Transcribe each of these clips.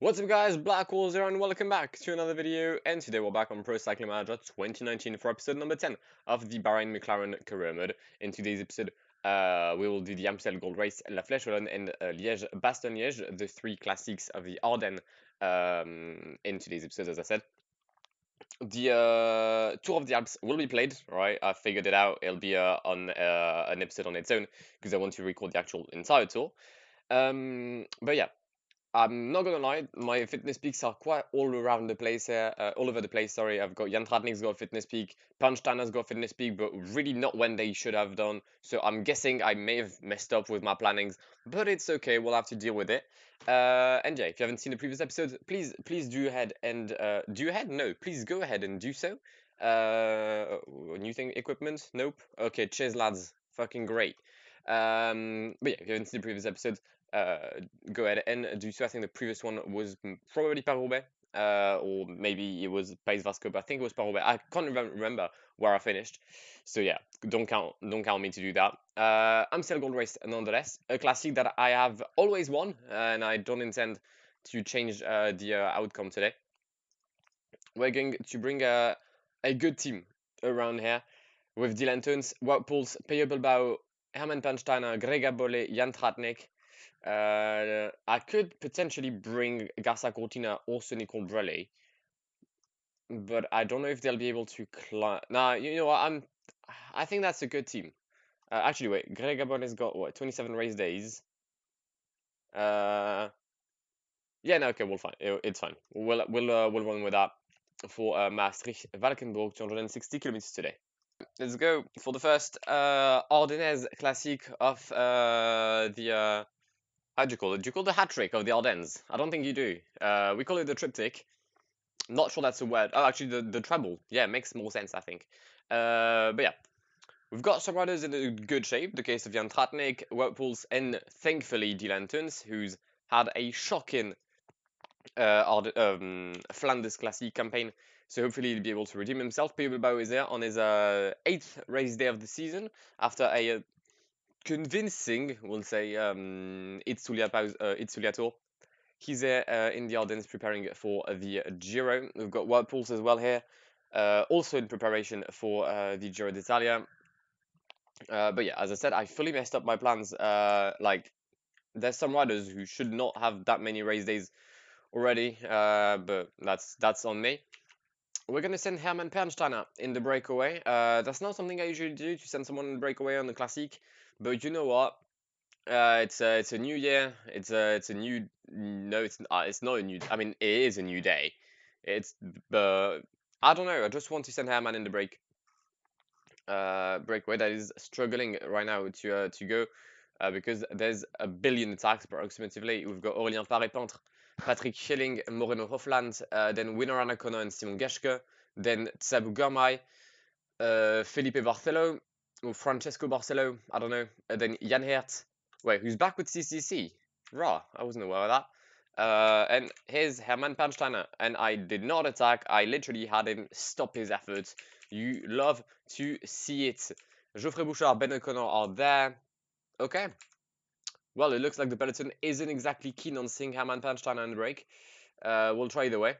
What's up guys, Blackwar here and welcome back to another video, and today we're back on Pro Cycling Manager 2019 for episode number 10 of the Bahrain McLaren career mode. In today's episode, we will do the Amstel Gold Race, La Fleche Wallonne and Liege-Bastogne-Liege, the three classics of the Ardennes in today's episode, as I said. The Tour of the Alps will be played, right? I figured it out. It'll be on an episode on its own because I want to record the actual entire tour. But yeah. I'm not gonna lie, my fitness peaks are quite all around the place here, all over the place, sorry. I've got Jan Tratnik's got a fitness peak, Pansteiner's got a fitness peak, but really not when they should have done. So I'm guessing I may have messed up with my plannings, but it's okay, we'll have to deal with it. And yeah, if you haven't seen the previous episode, please do ahead and, No, please go ahead and do so. New thing, equipment? Nope. Okay, cheers lads, fucking great. But yeah, if you haven't seen the previous episode, go ahead and do so. I think the previous one was probably Paris-Roubaix, or maybe it was Paris-Vasco, but I think it was Paris-Roubaix. I can't remember where I finished. So yeah, don't count me to do that. Amstel Gold Race nonetheless, a classic that I have always won, and I don't intend to change the outcome today. We're going to bring a good team around here with Dylan Teuns, Wout Poels, Peyo Bilbao, Herman Pansteiner, Greg Abole, Jan Tratnik. I could potentially bring Garza Cortina or Sonny Colbrelli, but I don't know if they'll be able to climb. Nah, you know what? I think that's a good team. Actually, wait. Greg Abonne's got what? 27 race days. Yeah, no, okay, we'll fine. It's fine. We'll run with that for Maastricht Valkenburg 260 kilometers today. Let's go for the first Ardennes classic of the. How do you call it? Do you call it the hat trick of the Ardennes? I don't think you do. We call it the triptych. Not sure that's a word. Oh, actually, the treble. Yeah, makes more sense, I think. But yeah, we've got some riders in a good shape. The case of Jan Tratnik, Wout Poels, and thankfully Dylan Teuns, who's had a shocking Flanders Classic campaign. So hopefully he'll be able to redeem himself. Peyo Bilbao is there on his 8th race day of the season after a convincing, we'll say, Itzulia Tour. He's there in the Ardennes preparing for the Giro. We've got Wout Poels as well here, also in preparation for the Giro d'Italia. But yeah, as I said, I fully messed up my plans. Like, there's some riders who should not have that many race days already, but that's on me. We're gonna send Herman Pernsteiner in the breakaway. That's not something I usually do, to send someone in the breakaway on the Classic, but you know what? It's a new year. It's a new. No, it's not a new. I mean, it is a new day. It's I don't know. I just want to send Herman in the breakaway that is struggling right now to go because there's a billion attacks approximately. We've got Aurélien Paré-Pentre, Patrick Schelling, Moreno Hofland, then Winner Anacona and Simon Geschke, then Tsabu Gurmai, Felipe Barcelo, or Francesco Barcelo, I don't know, and then Jan Hert. Wait, who's back with CCC? Rah, I wasn't aware of that. And here's Herman Pansteiner, and I did not attack. I literally had him stop his efforts. You love to see it. Geoffrey Bouchard, Ben O'Connor are there. Okay. Well, it looks like the peloton isn't exactly keen on seeing Herman Pansteiner on the break. We'll try either way.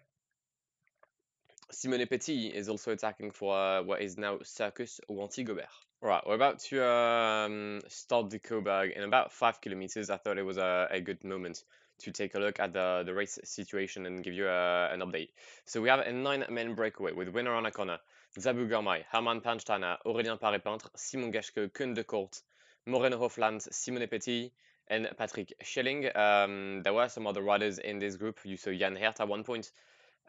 Simone Petit is also attacking for what is now Circus ou Antigobert. Right, we're about to start the Coburg in about 5 kilometers. I thought it was a good moment to take a look at the race situation and give you an update. So we have a 9-man breakaway with Winner Anacona, Tsabu Gurmai, Herman Pansteiner, Aurélien Paré-Pentre, Simon Geschke, Koen de Kort, Moreno Hofland, Simone Petit, and Patrick Schelling. There were some other riders in this group. You saw Jan Hert at one point.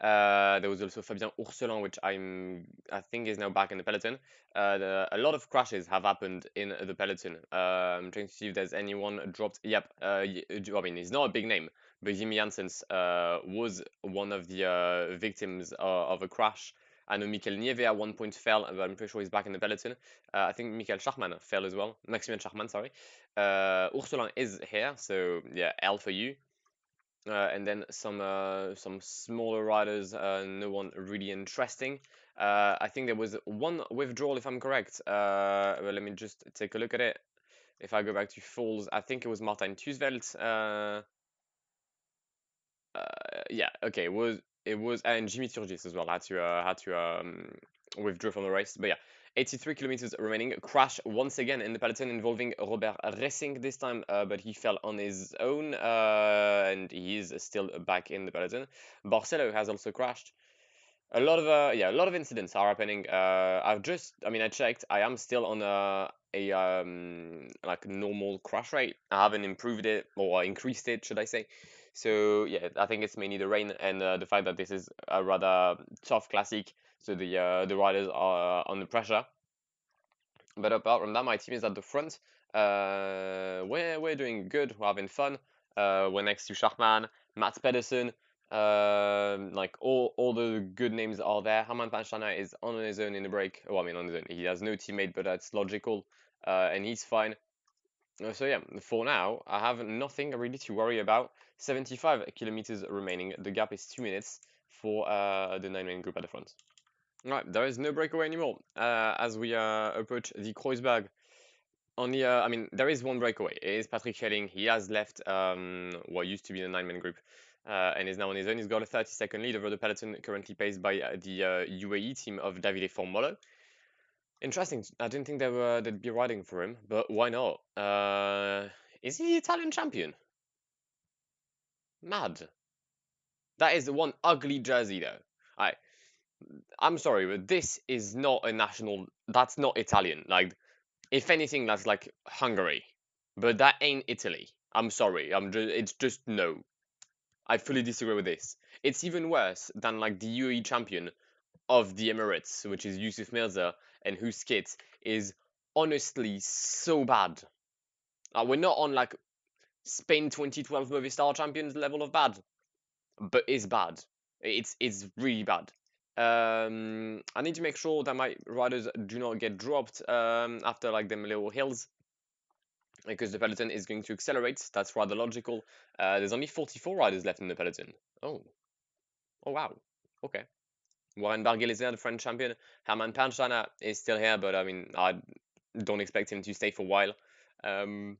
There was also Fabien Ourselin, which I think is now back in the peloton. A lot of crashes have happened in the peloton. I'm trying to see if there's anyone dropped. Yep. I mean, he's not a big name, but Jimmy Janssens was one of the victims of a crash. I know Mikel Nieve at one point fell, but I'm pretty sure he's back in the peloton. I think Michael Schachmann fell as well. Maximilian Schachmann, sorry. Ourselin is here, so yeah, L for you. And then some smaller riders, no one really interesting. I think there was one withdrawal, if I'm correct. But let me just take a look at it. If I go back to Falls, I think it was Martin Tusveld. yeah, okay, it was and Jimmy Turgis as well had to withdraw from the race. But yeah, 83 kilometers remaining. Crash once again in the peloton involving Robert Racing this time, but he fell on his own, and he is still back in the peloton. Barcelo has also crashed. A lot of incidents are happening. I checked. I am still on a like normal crash rate. I haven't improved it or increased it, should I say? So yeah, I think it's mainly the rain and the fact that this is a rather tough classic. So the riders are under pressure. But apart from that, my team is at the front. We're doing good. We're having fun. We're next to Schachman, Mats Pedersen. Like all the good names are there. Herman Panchana is on his own in the break. Oh, I mean on his own. He has no teammate, but that's logical. And he's fine. So yeah, for now, I have nothing really to worry about. 75 kilometers remaining. The gap is 2 minutes for the 9-man group at the front. Right, there is no breakaway anymore as we approach the Kreuzberg. There is one breakaway. It is Patrick Schelling. He has left what used to be the 9-man group and is now on his own. He's got a 30-second lead over the peloton, currently paced by the UAE team of Davide Formolo. Interesting. I didn't think they'd be riding for him, but why not? Is he the Italian champion? Mad. That is the one ugly jersey, though. I'm sorry, but this is not a national. That's not Italian. Like, if anything, that's like Hungary, but that ain't Italy. I'm sorry. It's just no. I fully disagree with this. It's even worse than like the UAE champion of the Emirates, which is Yusuf Mirza, and whose kit is honestly so bad. We're not on like Spain 2012 Movistar champions level of bad, but it's bad. It's really bad. I need to make sure that my riders do not get dropped after like them little hills, because the peloton is going to accelerate. That's rather logical. There's only 44 riders left in the peloton. Oh, oh wow. Okay. Warren Barguil is there, the French champion. Herman Panchana is still here, but I mean, I don't expect him to stay for a while. Um,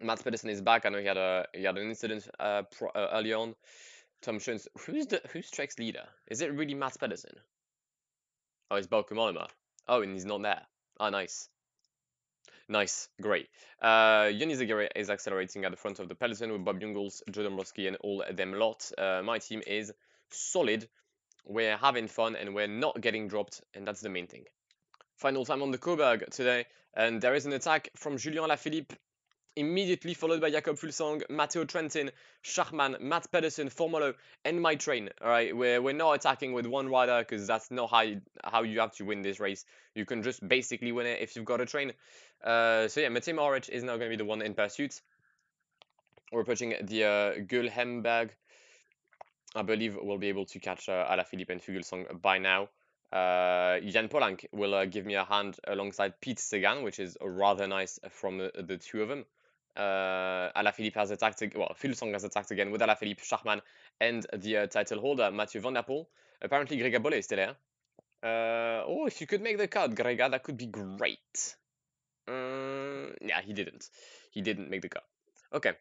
Mats Pedersen is back. I know he had an incident early on. Tom Schoens, who's Trek's leader? Is it really Mats Pedersen? Oh, it's Bauke Mollema. Oh, and he's not there. Ah, nice. Nice, great. Yoni Zagiri is accelerating at the front of the peloton with Bob Jungels, Joe Dombrowski, and all them lot. My team is solid. We're having fun and we're not getting dropped, and that's the main thing. Final time on the Coburg today, and there is an attack from Julien Lafilippe, immediately followed by Jakob Fuglsang, Matteo Trentin, Schachman, Matt Pedersen, Formolo, and my train. All right, we're not attacking with one rider because that's not how you have to win this race. You can just basically win it if you've got a train. So yeah, Matej Mohoric is now going to be the one in pursuit. We're approaching the Gulhemberg. I believe we'll be able to catch Alaphilippe and Fuglsang by now. Jan Polanc will give me a hand alongside Pete Sagan, which is rather nice from the two of them. Alaphilippe has attacked, Fuglsang has attacked again with Alaphilippe, Schachman, and the title holder, Mathieu Van Der Poel. Apparently, Grega Bolle is still here. If you could make the cut, Grega, that could be great. Yeah, he didn't. He didn't make the cut. Okay.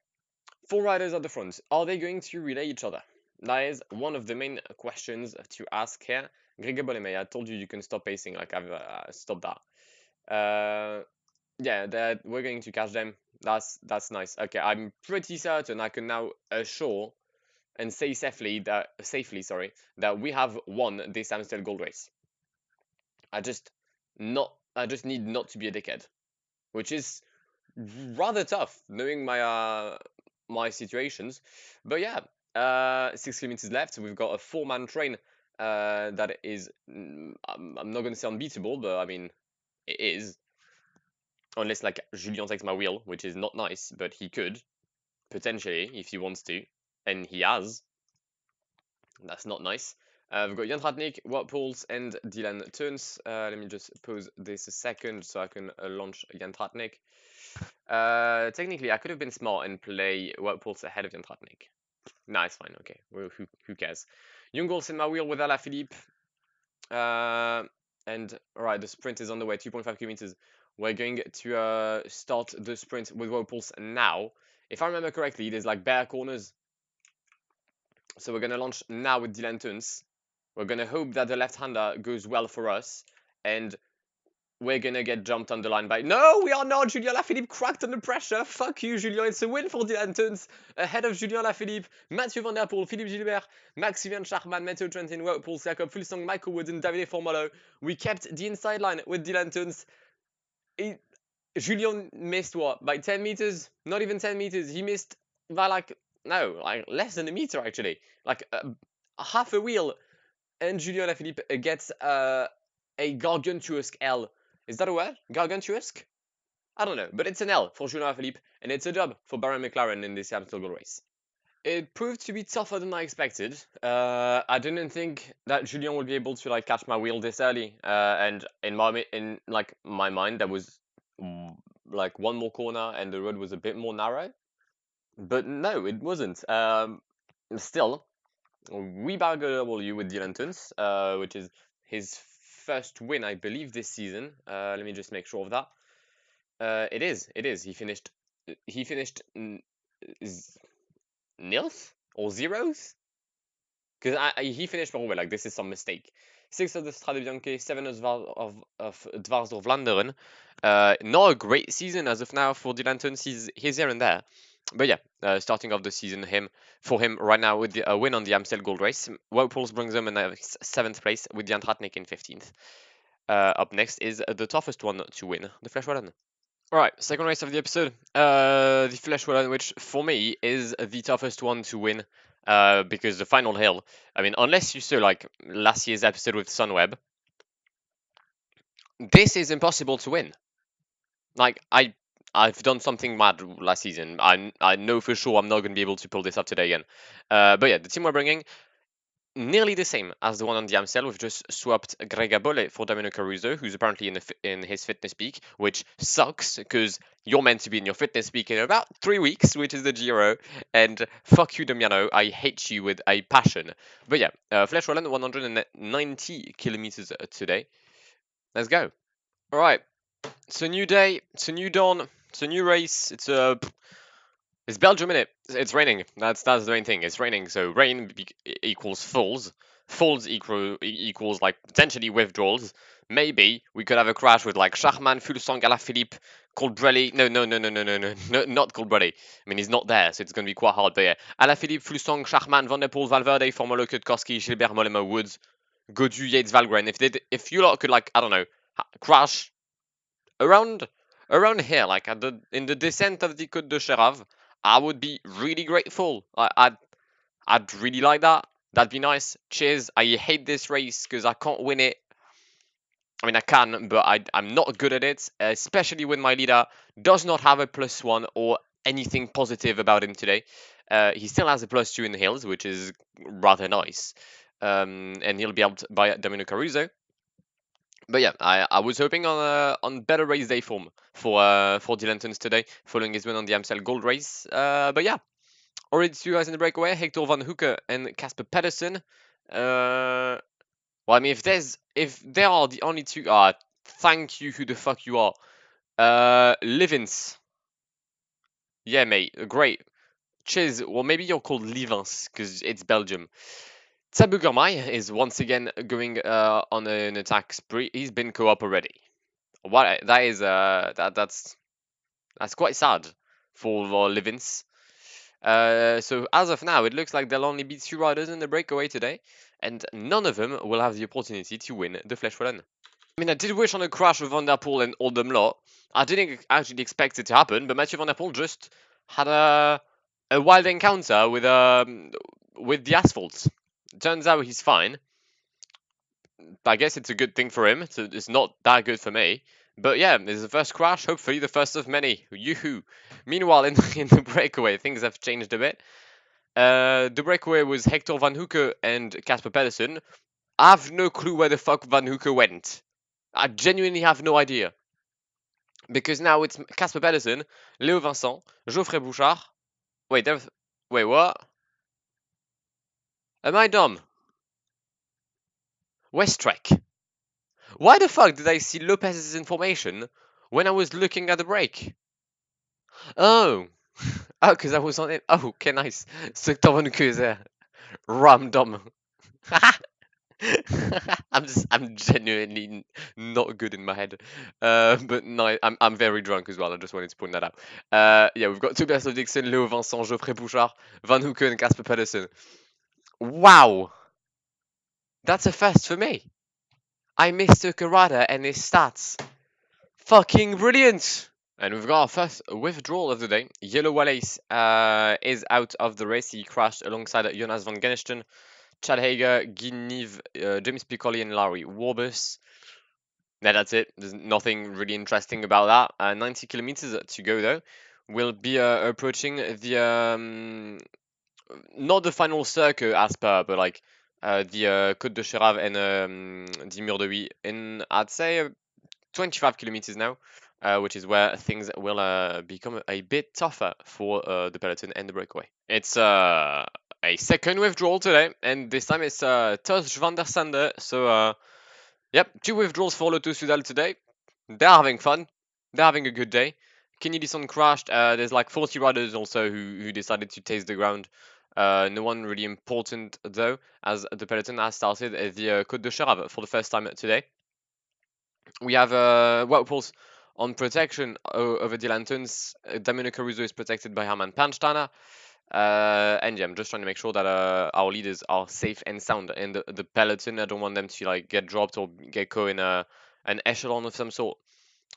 4 riders at the front. Are they going to relay each other? That is one of the main questions to ask here. Grega Boleme, I told you can stop pacing. Like, I've stopped that. Yeah, we're going to catch them. That's nice. Okay, I'm pretty certain I can now assure and say safely that we have won this Amstel Gold Race. I just need not to be a dickhead, which is rather tough knowing my situations. But yeah, 6 kilometers left. We've got a 4-man train that is I'm not going to say unbeatable, but I mean it is, unless like Julien takes my wheel, which is not nice, but he could potentially if he wants to, and he has. That's not nice. We've got Jan Tratnik, Wout Poels, and Dylan Teuns. Let me just pause this a second so I can launch Jan Tratnik. Technically, I could have been smart and play Wout Poels ahead of Jan Tratnik. Nah, it's fine. Okay, well, who cares? Jungels in my wheel with Alaphilippe. And alright, the sprint is on the way. 2.5 kilometers. We're going to start the sprint with Wout Poels now. If I remember correctly, there's like bare corners So we're going to launch now with Dylan Tuns. We're going to hope that the left-hander goes well for us. And we're going to get jumped on the line by... No, we are not! Julien Lafilippe cracked under pressure. Fuck you, Julien. It's a win for Dylan Tuns. Ahead of Julien Lafilippe, Mathieu Van Der Poel, Philippe Gilbert, Maximilian Schachmann, Matteo Trentin, Wout Poels, Jakob Fuglsang, Michael Woods, and Davide Formolo. We kept the inside line with Dylan Tuns. Julien missed what? By 10 meters? Not even 10 meters. He missed by like, no, like less than a meter actually. Like half a wheel. And Julien Lafilippe gets a gargantuous L. Is that a word? Gargantuous? I don't know, but it's an L for Julien Lafilippe, and it's a dub for Bahrain McLaren in this Amstel Gold Race. It proved to be tougher than I expected. I didn't think that Julien would be able to like catch my wheel this early. And in my mind, there was like one more corner and the road was a bit more narrow. But no, it wasn't. Still, we bagged a W with Dylan Tuns, which is his first win, I believe, this season. Let me just make sure of that. It is. He finished nils or zeros? Because he finished very well. Like, this is some mistake. 6 of the Strade Bianche, 7 of Dwars door Vlaanderen. Not a great season as of now for Dylan Tuns. He's here and there. But yeah, starting off the season for him right now with a win on the Amstel Gold Race. Wout Poels brings him in 7th place with Jan Tratnik in 15th. Up next is the toughest one to win, the Fleche Wallonne. Alright, second race of the episode, the Fleche Wallonne, which for me is the toughest one to win, because the final hill, I mean, unless you saw like last year's episode with Sunweb, this is impossible to win. Like, I've done something mad last season. I know for sure I'm not going to be able to pull this up today again. But yeah, the team we're bringing, nearly the same as the one on the Amstel. We've just swapped Grega Bolle for Domenico Caruso, who's apparently in his fitness peak, which sucks because you're meant to be in your fitness peak in about 3 weeks, which is the Giro. And fuck you, Damiano. I hate you with a passion. But yeah, Fleche Wallonne, 190 kilometers today. Let's go. All right. It's a new day. It's a new dawn. It's a new race. It's Belgium, innit? It's raining. That's the main thing. It's raining, so rain equals falls. Falls equals like potentially withdrawals. Maybe we could have a crash with like Schachmann, Fuglsang, Alaphilippe, Colbrelli. No, not Colbrelli. I mean, he's not there, so it's going to be quite hard. But yeah, Alaphilippe, Fuglsang, Schachmann, Van der Poel, Valverde, Formolo, Kwiatkowski, Gilbert, Mollema, Woods, Godu, Yates, Valgren. If you lot could like, I don't know, crash around here, like in the descent of the Côte de Chérave, I would be really grateful. I'd really like that. That'd be nice. Cheers. I hate this race because I can't win it. I mean, I can, but I'm not good at it, especially when my leader does not have a +1 or anything positive about him today. He still has a +2 in the hills, which is rather nice. And he'll be helped by Domenico Caruso. But yeah, I was hoping on better race day form for Dylan Tuns today, following his win on the Amstel Gold Race. But yeah, already 2 guys in the breakaway: Hector Van Hoeke and Casper Pedersen. Well, I mean, if they are the only 2, thank you, who the fuck you are, Livins. Yeah, mate, great. Cheers. Well, maybe you're called Livins because it's Belgium. Tabu Girmay is once again going on an attack spree. He's been co-op already. What that is that's quite sad for Livins. So as of now, it looks like there'll only be 2 riders in the breakaway today, and none of them will have the opportunity to win the Fleche Wallonne. I mean, I did wish on a crash with Van der Poel and Oldham Lot. I didn't actually expect it to happen, but Mathieu Van der Poel just had a wild encounter with the asphalt. Turns out he's fine. I guess it's a good thing for him. It's not that good for me. But yeah, it's the first crash, hopefully the first of many. Yoo-hoo. Meanwhile, in the breakaway, things have changed a bit. The breakaway was Hector Van Hoeke and Casper Pedersen. I have no clue where the fuck Van Hoeke went. I genuinely have no idea. Because now it's Casper Pedersen, Leo Vincent, Geoffrey Bouchard. Wait, what? Am I dumb? Where's Trek? Why the fuck did I see Lopez's information when I was looking at the break? Oh. Oh, because I was on it. Oh, okay, nice. So Van Hoeke is there. Random. I'm genuinely not good in my head. But no, I'm very drunk as well. I just wanted to point that out. Yeah, we've got Tobias Dixon, Leo Vincent, Geoffrey Bouchard, Van Hoeken, and Casper Pedersen. Wow, that's a first for me. I mistook a rider and his stats. Fucking brilliant! And we've got our first withdrawal of the day. Yellow Wallace is out of the race. He crashed alongside Jonas van Genesten, Chad Hager, Guinive, James Piccoli, and Larry Warbus. Yeah, that's it. There's nothing really interesting about that. 90 kilometers to go though. We'll be approaching the not the final circle as per, but like the Côte de Chérave and the Mur de Huy in I'd say 25 kilometers now, which is where things will become a bit tougher for the peloton and the breakaway. It's a second withdrawal today, and this time it's Tosh van der Sande. So yep, 2 withdrawals for Lotto Sudal today. They're having fun. They're having a good day. Kenny Dixon crashed. There's like 40 riders also who decided to taste the ground. No one really important though, as the peloton has started the Côte de Chérave for the first time today. We have Woutpols on protection over the lanterns. Damien Caruso is protected by Herman Pansteiner. And yeah, I'm just trying to make sure that our leaders are safe and sound in the peloton. I don't want them to like get dropped or get caught in an echelon of some sort.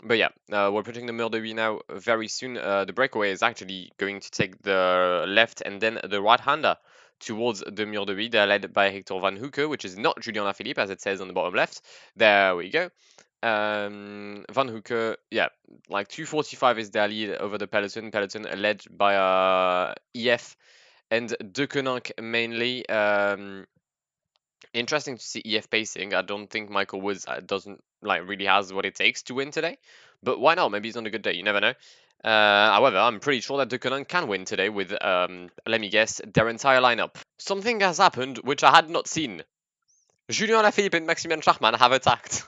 But yeah, we're putting the Mur de Huy now very soon. The breakaway is actually going to take the left and then the right-hander towards the Mur de Huy. They're led by Hector Van Hoeke, which is not Julien Lafilippe, as it says on the bottom left. There we go. Van Hoeke, yeah, like 2:45 is their lead over the peloton. Peloton led by EF and De Koninck mainly. Interesting to see EF pacing. I don't think Michael Woods doesn't like really has what it takes to win today, but why not? Maybe he's on a good day. You never know. However, I'm pretty sure that De Koninck can win today with, let me guess, their entire lineup. Something has happened which I had not seen. Julien Lafilippe and Maximilian Schachmann have attacked,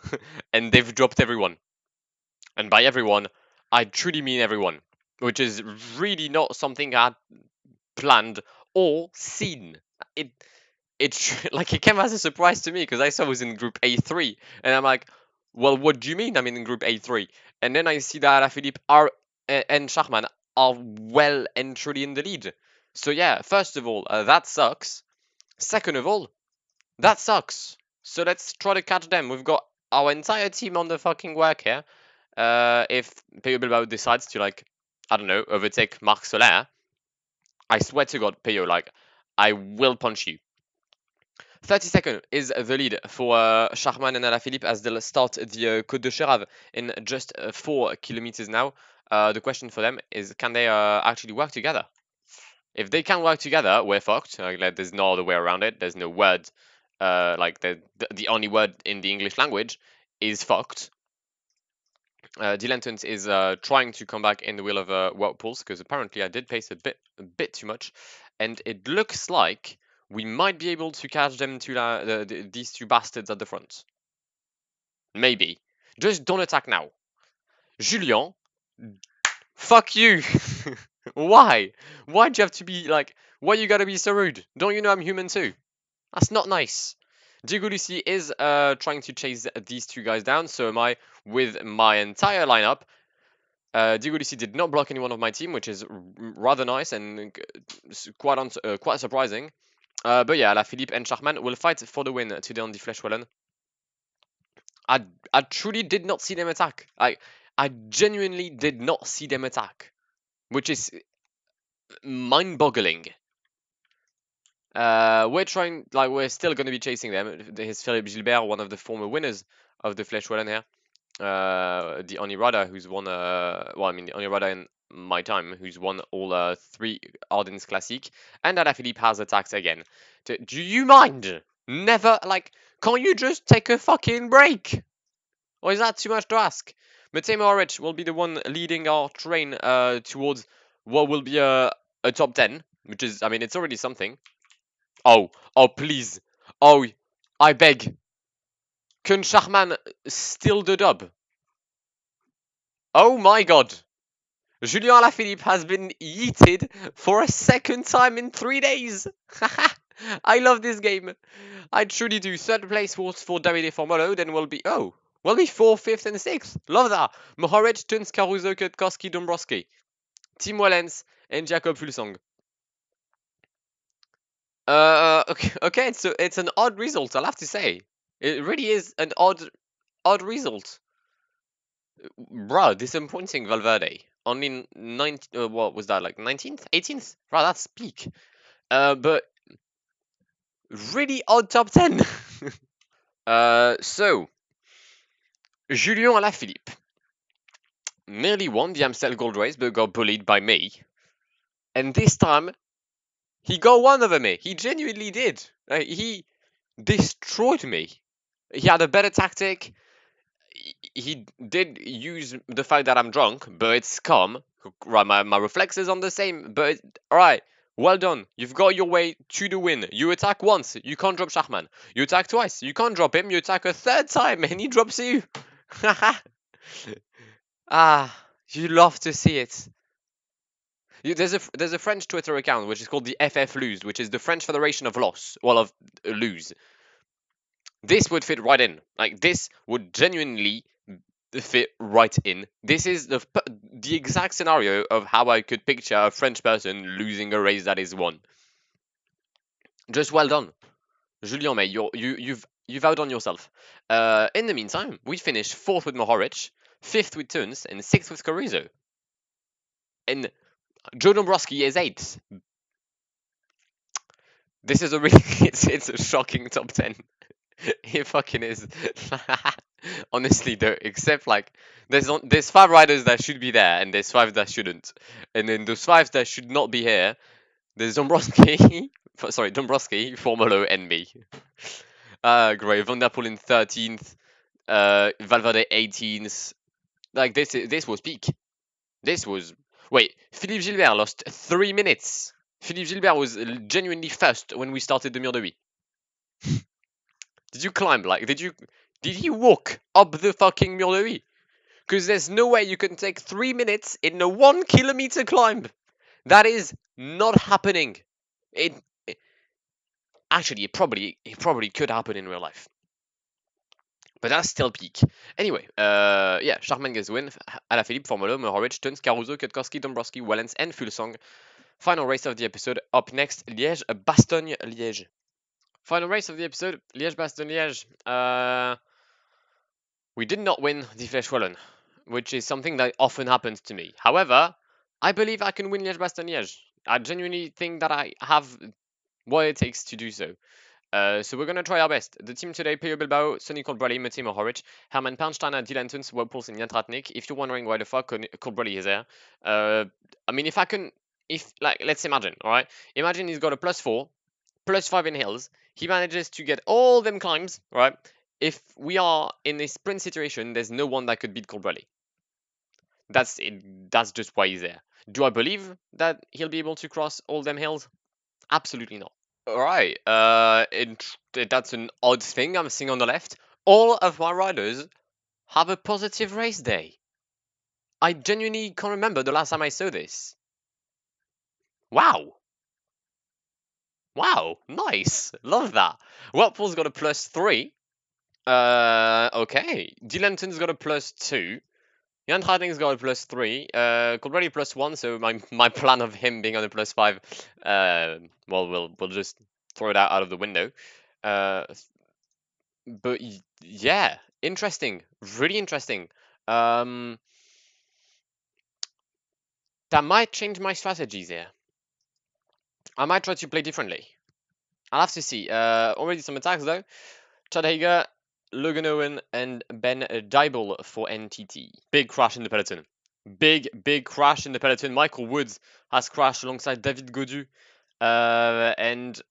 and they've dropped everyone. And by everyone, I truly mean everyone, which is really not something I had planned or seen. It like it came as a surprise to me because I saw it was in Group A3, and I'm like, well, what do you mean I'm in Group A3? And then I see that Philippe and Schachmann are well and truly in the lead. So yeah, first of all, that sucks. Second of all, that sucks. So let's try to catch them. We've got our entire team on the fucking work here. If Peyo Bilbao decides to like, I don't know, overtake Marc Soler, I swear to God, Peyo, like, I will punch you. 32nd is the lead for Schachmann and Alaphilippe as they'll start the Côte de Chérave in just 4 kilometers now. The question for them is, can they actually work together? If they can work together, we're fucked. Like, there's no other way around it. There's no word. Like the only word in the English language is fucked. Dilantons is trying to come back in the wheel of Woutpols because apparently I did pace a bit too much, and it looks like we might be able to catch them to these 2 bastards at the front. Maybe. Just don't attack now. Julien, fuck you. Why? Why'd you have to be like? Why you gotta be so rude? Don't you know I'm human too? That's not nice. Diego Lucy is trying to chase these 2 guys down, so am I with my entire lineup. Diego Lucy did not block anyone of my team, which is rather nice and quite surprising. But yeah, Philippe and Schachmann will fight for the win today on the Fleche Wallonne. I truly did not see them attack. I genuinely did not see them attack, which is mind-boggling. We're still going to be chasing them. Here's Philippe Gilbert, one of the former winners of the Fleche Wallonne here. The only rider who's won, the only rider in my time who's won all 3 Ardennes Classic, and Alaphilippe has attacked again. Do you mind? Never, like, can't you just take a fucking break? Or is that too much to ask? Matej Mohoric will be the one leading our train towards what will be a top 10, which is, I mean, it's already something. Oh, please. Oh, I beg. Can Schachmann steal the dub? Oh my god. Julien Alaphilippe has been yeeted for a second time in 3 days. I love this game. I truly do. Third place was for Davide Formolo, then we'll be fourth, fifth, and sixth. Love that. Mohoric, Tuns, Caruso, Kwiatkowski, Dombrowski, Tim Wallens, and Jakob Fuglsang. Okay, it's an odd result, I'll have to say. It really is an odd result. Bruh, disappointing Valverde. Only 19, what was that, like 19th? 18th? Bruh, that's peak. But really odd top 10. So, Julien Alaphilippe nearly won the Amstel Gold Race, but got bullied by me. And this time, he got one over me. He genuinely did. He destroyed me. He had a better tactic. He did use the fact that I'm drunk, but it's calm. Right, my reflexes on the same, but alright, well done. You've got your way to the win. You attack once, you can't drop Schachman. You attack twice, you can't drop him. You attack a third time, and he drops you. You love to see it. There's a French Twitter account which is called the FF Lose, which is the French Federation of Loss, of lose. This would fit right in. Like, this would genuinely fit right in. This is the exact scenario of how I could picture a French person losing a race that is won. Just well done, Julien. Mate, you've outdone yourself. In the meantime, we finished fourth with Mohoric, fifth with Tuns, and sixth with Caruso. And Joe Dombrowski is eighth. This is a really it's a shocking top 10. It fucking is. Honestly, though, except like there's 5 riders that should be there, and there's 5 that shouldn't, and then those 5 that should not be here. There's Dombrowski, Dombrowski, Formolo, and me. Great. Van der Poel in 13th, Valverde 18th. Like this was peak. This was Philippe Gilbert lost 3 minutes. Philippe Gilbert was genuinely first when we started the Mur de Huy. Did you climb? Like, did you walk up the fucking Mur de Huy? Because there's no way you can take 3 minutes in a 1 kilometer climb. That is not happening. Actually, it probably could happen in real life. But that's still peak. Anyway, yeah, Schachman gets the win. Alaphilippe, Formolo, Mohoric, Tuns, Caruso, Kwiatkowski, Dombrowski, Wallens, and Fuglsang. Final race of the episode. Up next, Liege-Bastogne-Liege. Final race of the episode, Liege-Bastogne-Liege. We did not win the Fleche Wallonne, which is something that often happens to me. However, I believe I can win Liege-Bastogne-Liege. I genuinely think that I have what it takes to do so. So we're going to try our best. The team today: Pello Bilbao, Sonny Colbrelli, Matej Mohoric, Herman Pernsteiner, Dylan Tuns, Webpools, and Jan Tratnik. If you're wondering why the fuck Colbrelli is there, I mean, let's imagine, alright? Imagine he's got a +4, +5 in hills. He manages to get all them climbs, right? If we are in a sprint situation, there's no one that could beat Colbrelli. That's it. That's just why he's there. Do I believe that he'll be able to cross all them hills? Absolutely not. Alright, that's an odd thing I'm seeing on the left. All of my riders have a positive race day. I genuinely can't remember the last time I saw this. Wow. Wow, nice. Love that. Webpool's got a +3. Okay. Dylanton's got a +2. Jan Tratnik's got a +3. Colbrelli +1, so my plan of him being on a +5, we'll just throw it out of the window. But yeah, interesting, really interesting. That might change my strategies here. I might try to play differently. I'll have to see. Already some attacks though. Chad Hager, Logan Owen, and Ben Dybel for NTT. Big crash in the peloton. Big crash in the peloton. Michael Woods has crashed alongside David Gaudu. And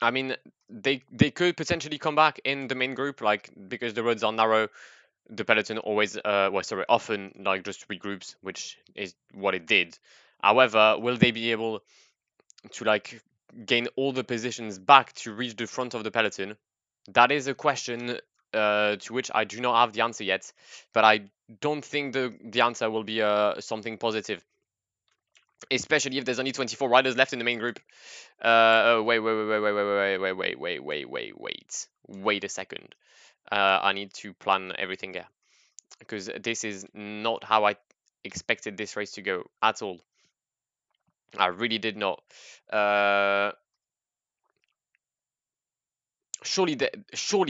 I mean, they could potentially come back in the main group, like, because the roads are narrow. The peloton often like just regroups, which is what it did. However, will they be able to like gain all the positions back to reach the front of the peloton? That is a question to which I do not have the answer yet, but I don't think the answer will be something positive. especially if there's only 24 riders left in the main group. Wait a second. I need to plan everything here because this is not how I expected this race to go at all. I really did not. Surely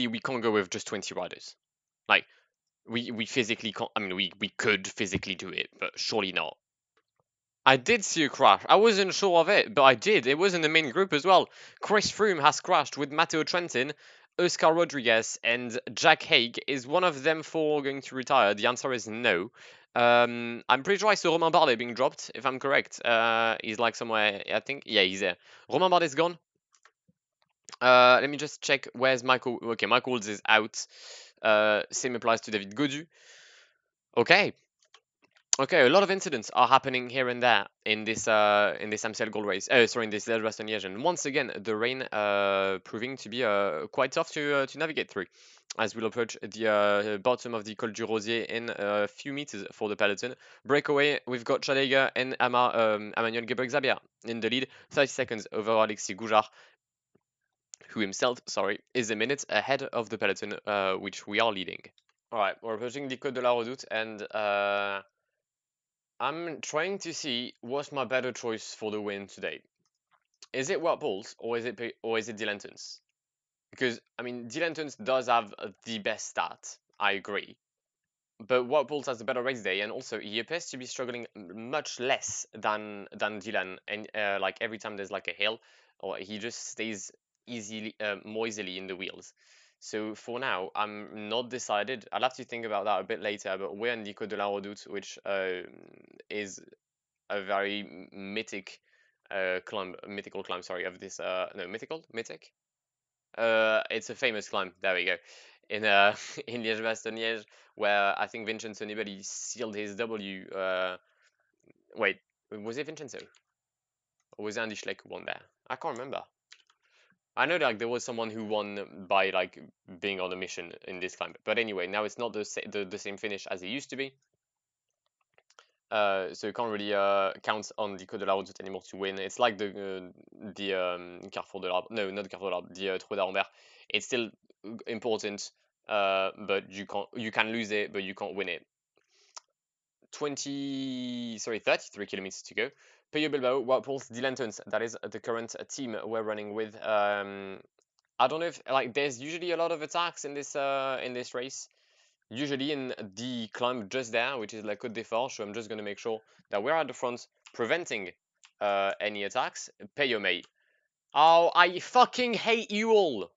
we can't go with just 20 riders. Like we physically can't. I mean, we could physically do it, but surely not. I did see a crash. I wasn't sure of it, but I did. It was in the main group as well. Chris Froome has crashed with Matteo Trentin, Oscar Rodriguez, and Jack Haig. Is one of them four going to retire? The answer is no. I'm pretty sure I saw Romain Bardet being dropped, if I'm correct. He's like somewhere, I think. Yeah, he's there. Romain Bardet's gone. Let me just check. Where's Michael? Okay, Michael Woods is out. Same applies to David Gaudu. Okay, okay, a lot of incidents are happening here and there in this Amstel Gold Race. Sorry, in this Liege-Bastogne-Liege, and once again the rain proving to be quite tough to navigate through. As we'll approach the bottom of the Col du Rosier in a few meters for the peloton. Breakaway, we've got Chadega and Emmanuel Gebrek-Zabia in the lead, 30 seconds over Alexis Goujard, who himself, sorry, is a minute ahead of the peloton, which we are leading. All right, we're approaching the Côte de la Redoute, and I'm trying to see what's my better choice for the win today. Is it Wout Poels or is it Dylan Teuns? Because I mean, Dylan Teuns does have the best stat. I agree, but Wout Poels has a better race day, and also he appears to be struggling much less than Dylan. And like every time there's like a hill, or he just stays more easily in the wheels. So for now, I'm not decided. I'll have to think about that a bit later. But we're in the Côte de la Redoute, which is a very mythical climb, sorry, of this no, mythic. It's a famous climb. There we go. In in Liege-Bastogne-Liege, where I think Vincenzo Nibali sealed his W. Wait, was it Vincenzo or was it Andy Schleck who won there? I can't remember. I know like there was someone who won by like being on a mission in this climb, but anyway, now it's not the same finish as it used to be. So you can't really count on the Côte de la Redoute anymore to win. It's like the Carrefour de l'Arbre. No, not the Carrefour de l'Arbre. The Trou d'Arambert. It's still important, but you can lose it, but you can't win it. 33 kilometers to go. Pello Bilbao, Wout Poels, Dylan Teuns. That is the current team we're running with. I don't know if like there's usually a lot of attacks in this race. Usually in the climb just there, which is like Côte des Forges, so I'm just going to make sure that we're at the front preventing any attacks. Peyo, mate. Oh, I fucking hate you all.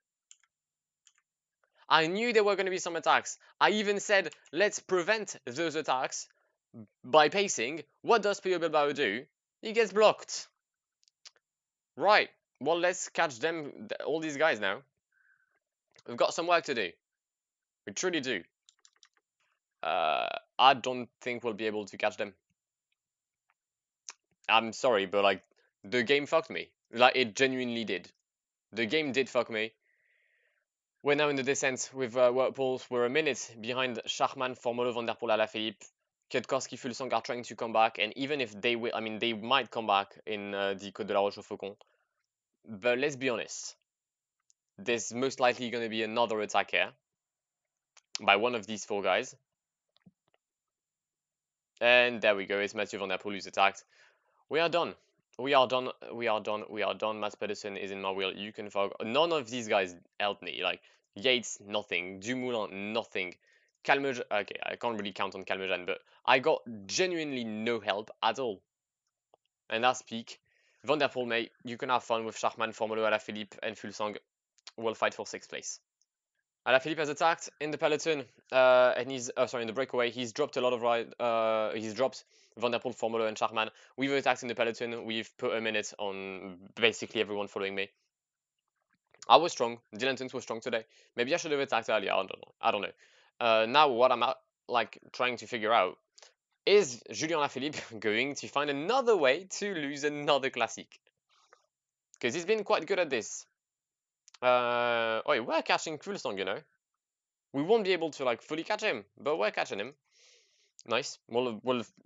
I knew there were going to be some attacks. I even said, let's prevent those attacks by pacing. What does Peyo Bilbao do? He gets blocked. Right. Well, let's catch them, all these guys now. We've got some work to do. We truly do. I don't think we'll be able to catch them. I'm sorry, but like the game fucked me. Like it genuinely did. The game did fuck me. We're now in the descent with Wout Poels. We're a minute behind Schachmann, Formolo, Van der Poel, Alaphilippe. Kwiatkowski, Fulsang are trying to come back, and even if they will, I mean, they might come back in the Côte de la Roche-au-Faucon. But let's be honest, there's most likely going to be another attack here by one of these four guys. And there we go. It's Mathieu Van der Poel who's attacked. We are done. We are done. We are done. We are done. Mats Pedersen is in my wheel. You can fog. None of these guys helped me. Like Yates, nothing. Dumoulin, nothing. Calmejean. Okay, I can't really count on Calmejean, but I got genuinely no help at all. And that's peak. Van der Poel, mate, you can have fun with Schachmann, Formolo, Alaphilippe, and Fulsang. We'll fight for 6th place. Alaphilippe has attacked in the peloton, and he's sorry, in the breakaway. He's dropped a lot of ride. He's dropped Van der Poel, Formolo, and Schachmann. We've attacked in the peloton. We've put a minute on basically everyone following me. I was strong. Dylan Teuns was strong today. Maybe I should have attacked earlier. I don't know. Now what I'm like trying to figure out is Julien Alaphilippe going to find another way to lose another classic? Because he's been quite good at this. Oh, we're catching Fulsang, you know. We won't be able to like fully catch him, but we're catching him. Nice. We'll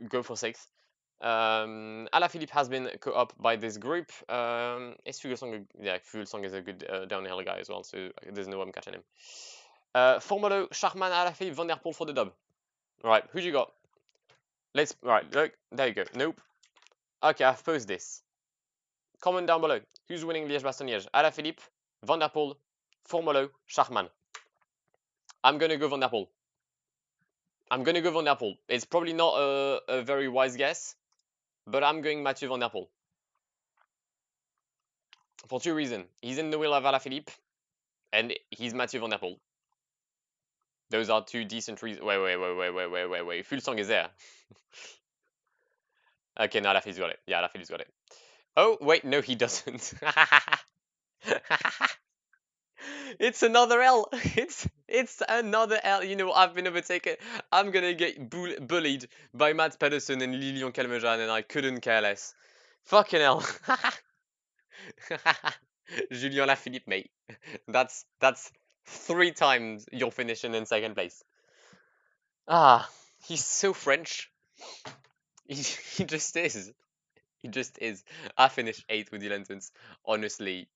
go for 6th. Alaphilippe has been caught up by this group. Is Fuglsang, yeah, Fuglsang is a good downhill guy as well, so there's no way I'm catching him. Formolo, Schachmann, Alaphilippe, Van der Poel for the dub. Right, who you got? Right, look, there you go. Nope. Okay, I've posed this. Comment down below. Who's winning Liege-Bastogne-Liege? Alaphilippe, Van der Poel, Formolo, Schachmann. I'm gonna go Van der Poel. It's probably not a very wise guess, but I'm going Mathieu Van der Poel. For two reasons. He's in the wheel of Alaphilippe, and he's Mathieu Van der Poel. Those are two decent reasons. Wait. Fuglsang is there. Okay, no, Alaphilippe's got it. Yeah, Alaphilippe's got it. Oh, wait, no, he doesn't. It's another L. It's another L. You know, I've been overtaken. I'm gonna get bullied by Mats Pedersen and Lilian Calmejean, and I couldn't care less. Fucking hell. Julien Lafilippe, mate. That's 3 times you're finishing in second place. Ah, he's so French. He just is. He just is. I finished 8th with the Lentons. Honestly,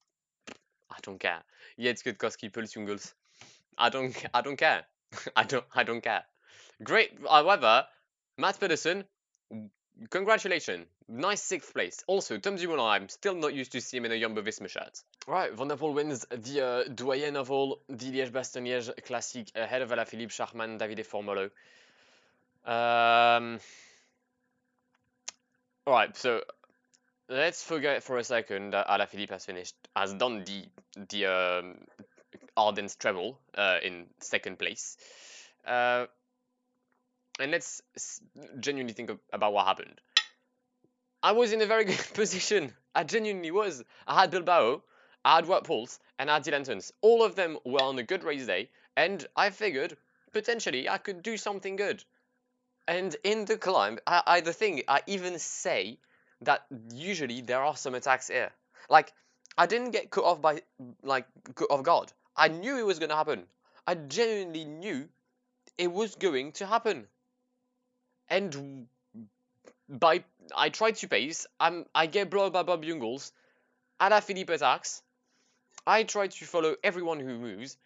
I don't care. Jetzt good Koski Jungles. I don't care. I don't care. Great. However, Mats Pedersen, congratulations. Nice 6th place. Also, Tom Dumoulin, I'm still not used to see him in a Jumbo Visma shirt. Right, Van der Poel wins the doyen of all, the Liege-Bastogne-Liege Classic, ahead of Alaphilippe, Schachmann, Davide Formolo. Alright, so let's forget for a second that Alaphilippe has done the Ardennes treble in 2nd place. And let's genuinely think about what happened. I was in a very good position. I genuinely was. I had Bilbao, I had Wout Poels, and I had the Lentons. All of them were on a good race day, and I figured potentially I could do something good. And in the climb, I even say that usually there are some attacks here. Like, I didn't get caught off guard. I knew it was going to happen. I genuinely knew it was going to happen. And I tried to pace. I get blown by Bob Jungels. Alaphilippe attacks. I try to follow everyone who moves,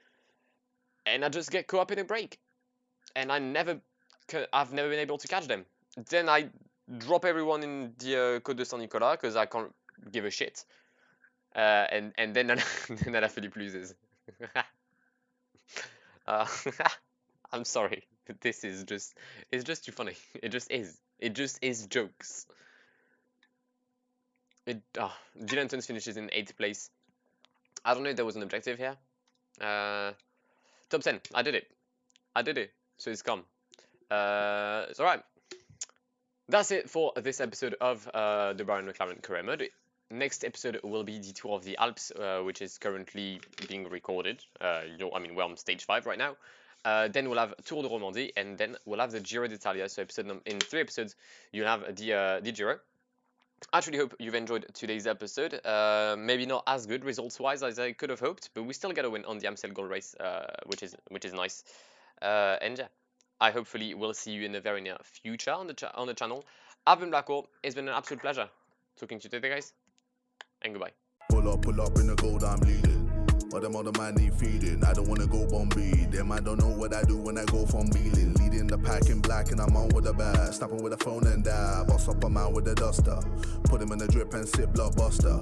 and I just get caught up in a break. And I've never been able to catch them. Then I drop everyone in the Côte de Saint-Nicolas because I can't give a shit. And then Alaphilippe loses. I'm sorry. This is it's just too funny. It just is jokes. Gilentons finishes in 8th place. I don't know if there was an objective here. Top 10. I did it. So it's come. It's alright. That's it for this episode of the Bahrain McLaren career mode. Next episode will be the Tour of the Alps, which is currently being recorded. We're on stage 5 right now. Then we'll have Tour de Romandie, and then we'll have the Giro d'Italia. So in 3 episodes, you'll have the Giro. I truly hope you've enjoyed today's episode. Maybe not as good results-wise as I could have hoped, but we still get a win on the Amstel Gold Race, which is nice. And yeah, I hopefully will see you in the very near future on the channel. I've been Blackwar. It's been an absolute pleasure talking to you today, guys, and goodbye. Pull up in the gold, I'm leading. But them other man need feeding. I don't wanna go Bombay. Them I don't know what I do when I go from Beeling. Leading the pack in black and I'm on with the bat. Snapping with a phone and dab. Boss up a man with a duster. Put him in the drip and sip blockbuster.